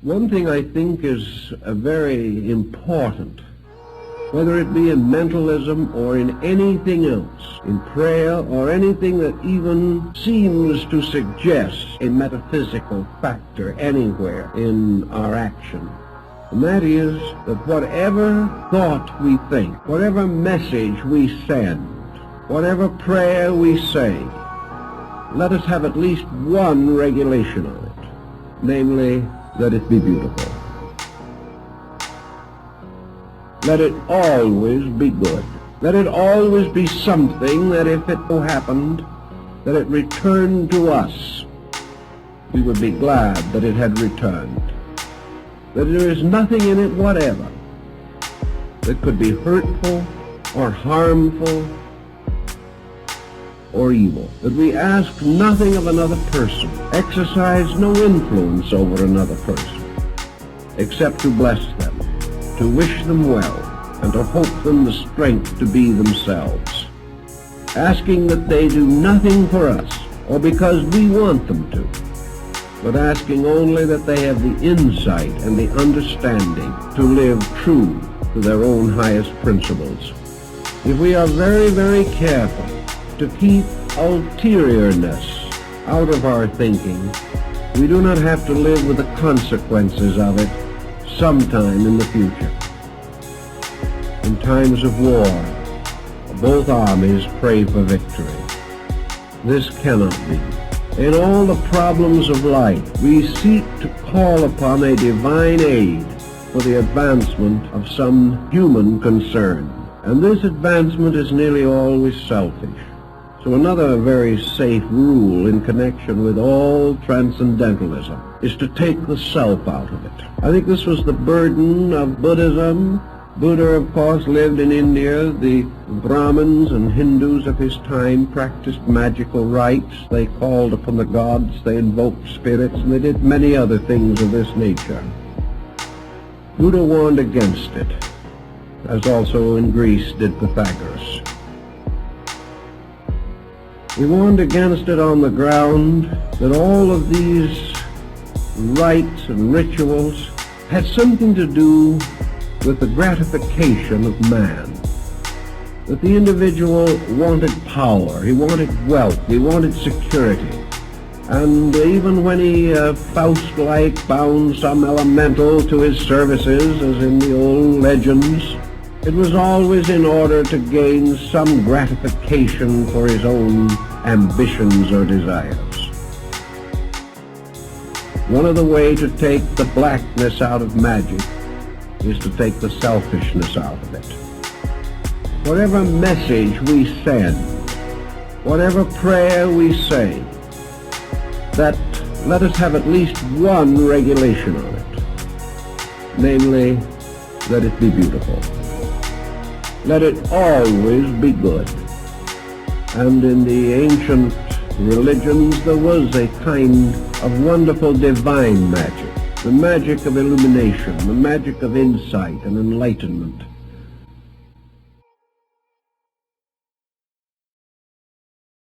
One thing I think is very important, whether it be in mentalism or in anything else, in prayer or anything that even seems to suggest a metaphysical factor anywhere in our action, and that is that whatever thought we think, whatever message we send, whatever prayer we say, let us have at least one regulation on it, namely, let it be beautiful. Let it always be good. Let it always be something that if it so happened that it returned to us, we would be glad that it had returned. That there is nothing in it whatever that could be hurtful or harmful or evil. That we ask nothing of another person, exercise no influence over another person, except to bless them, to wish them well, and to hope them the strength to be themselves, asking that they do nothing for us or because we want them to, but asking only that they have the insight and the understanding to live true to their own highest principles. If we are very, very careful to keep ulteriourness out of our thinking, we do not have to live with the consequences of it sometime in the future. In times of war, both armies pray for victory. This cannot be. In all the problems of life, we seek to call upon a divine aid for the advancement of some human concern. And this advancement is nearly always selfish. So another very safe rule in connection with all transcendentalism is to take the self out of it. I think this was the burden of Buddhism. Buddha, of course, lived in India. The Brahmins and Hindus of his time practiced magical rites. They called upon the gods, they invoked spirits, and they did many other things of this nature. Buddha warned against it, as also in Greece did Pythagoras. He warned against it on the ground that all of these rites and rituals had something to do with the gratification of man. That the individual wanted power, he wanted wealth, he wanted security. And even when he, Faust-like, bound some elemental to his services, as in the old legends, it was always in order to gain some gratification for his own ambitions or desires. One of the ways to take the blackness out of magic is to take the selfishness out of it. Whatever message we send, whatever prayer we say, that let us have at least one regulation on it, namely, let it be beautiful. Let it always be good. And in the ancient religions there was a kind of wonderful divine magic, the magic of illumination, the magic of insight and enlightenment.